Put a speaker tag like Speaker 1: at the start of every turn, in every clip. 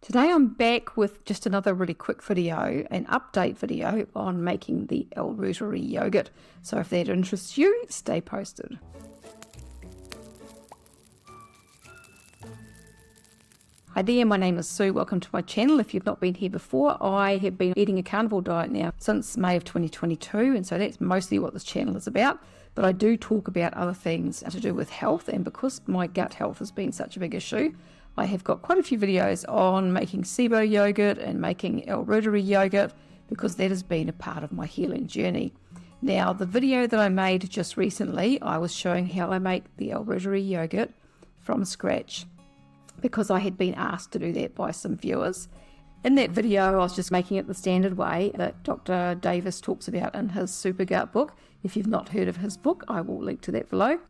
Speaker 1: Today I'm back with just another really quick video, an update video on making the L Reuteri yogurt. So if that interests you, stay posted. Hi there, my name is Sue. Welcome to my channel. If you've not been here before, I have been eating a carnivore diet now since May of 2022, and so that's mostly what this channel is about. But I do talk about other things to do with health, and because my gut health has been such a big issue, I have got quite a few videos on making SIBO yogurt and making L Reuteri yogurt because that has been a part of my healing journey. Now, the video that I made just recently, I was showing how I make the L Reuteri yogurt from scratch because I had been asked to do that by some viewers. In that video, I was just making it the standard way that Dr. Davis talks about in his Super Gut book. If you've not heard of his book, I will link to that below.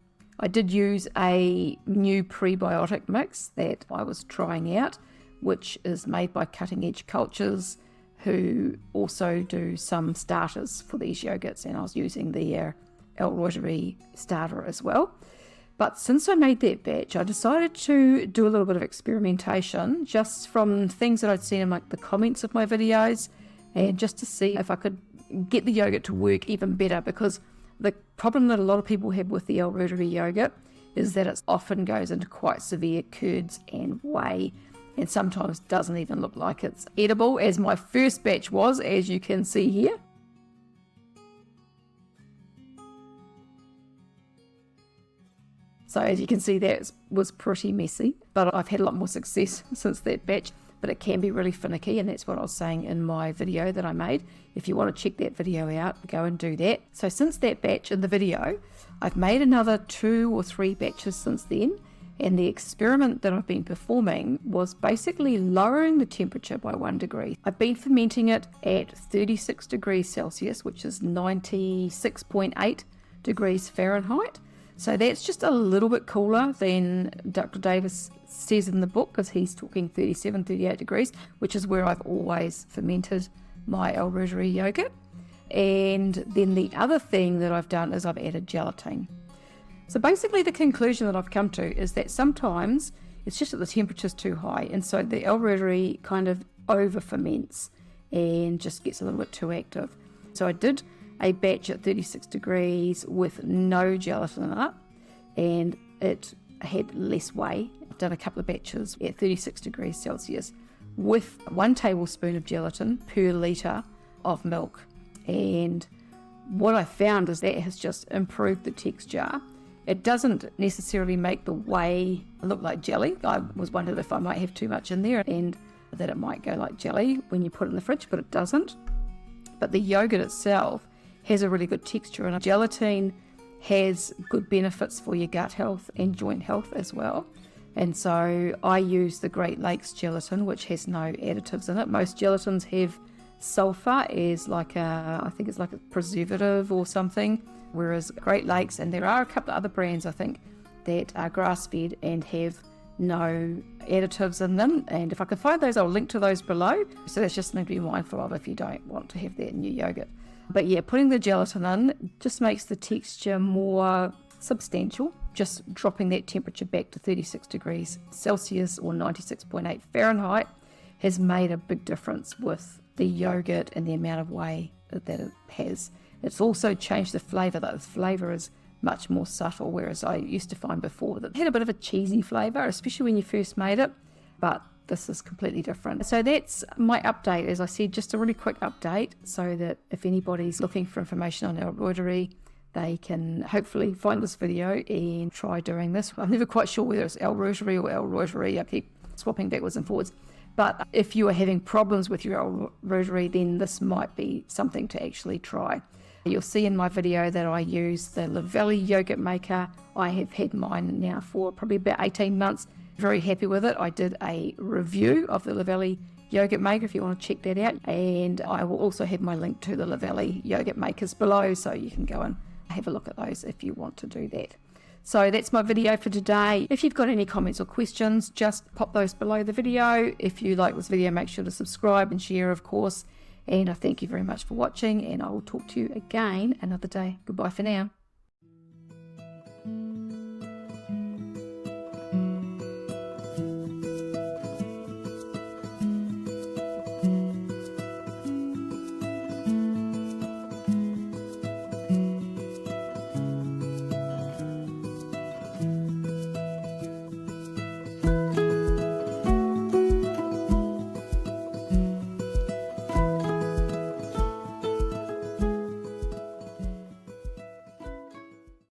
Speaker 1: I did use a new prebiotic mix that I was trying out, which is made by Cutting Edge Cultures, who also do some starters for these yogurts, and I was using their L Reuteri starter as well. But since I made that batch, I decided to do a little bit of experimentation just from things that I'd seen in like the comments of my videos, and just to see if I could get the yogurt to work even better, because the problem that a lot of people have with the L Reuteri yogurt is that it often goes into quite severe curds and whey, and sometimes doesn't even look like it's edible, as my first batch was, as you can see here. So as you can see, that was pretty messy, but I've had a lot more success since that batch. But it can be really finicky, and that's what I was saying in my video that I made. If you want to check that video out, go and do that. So since that batch in the video, I've made another 2 or 3 batches since then, and the experiment that I've been performing was basically lowering the temperature by 1 degree. I've been fermenting it at 36 degrees Celsius, which is 96.8 degrees Fahrenheit. So that's just a little bit cooler than Dr. Davis says in the book, because he's talking 37, 38 degrees, which is where I've always fermented my L Reuteri yogurt. And then the other thing that I've done is I've added gelatin. So basically the conclusion that I've come to is that sometimes it's just that the temperature's too high, and so the L Reuteri kind of over ferments and just gets a little bit too active. So I did a batch at 36 degrees with no gelatin in it, and it had less whey. I've done a couple of batches at 36 degrees Celsius with 1 tablespoon of gelatin per litre of milk, and what I found is that has just improved the texture. It doesn't necessarily make the whey look like jelly. I was wondering if I might have too much in there and that it might go like jelly when you put it in the fridge, but it doesn't. But the yogurt itself has a really good texture, and gelatin has good benefits for your gut health and joint health as well. And so I use the Great Lakes gelatin, which has no additives in it. Most gelatins have sulfur as like I think it's like a preservative or something, whereas Great Lakes, and there are a couple of other brands I think that are grass-fed and have no additives in them, and if I can find those, I'll link to those below. So that's just something to be mindful of if you don't want to have that in your yogurt. But yeah, putting the gelatin in just makes the texture more substantial. Just dropping that temperature back to 36 degrees Celsius or 96.8 Fahrenheit has made a big difference with the yogurt and the amount of whey that it has. It's also changed the flavour. The flavour is much more subtle, whereas I used to find before that it had a bit of a cheesy flavour, especially when you first made it, but this is completely different. So that's my update. As I said, just a really quick update so that if anybody's looking for information on L Reuteri, they can hopefully find this video and try doing this. I'm never quite sure whether it's L Reuteri or L Reuteri. I keep swapping backwards and forwards. But if you are having problems with your L Reuteri, then this might be something to actually try. You'll see in my video that I use the Lavelli yogurt maker. I have had mine now for probably about 18 months. Very happy with it. I did a review of the Lavelli yogurt maker if you want to check that out, and I will also have my link to the Lavelli yogurt makers below, so you can go and have a look at those if you want to do that. So that's my video for today. If you've got any comments or questions, just pop those below the video. If you like this video, make sure to subscribe and share, of course. And I thank you very much for watching, and I will talk to you again another day. Goodbye for now.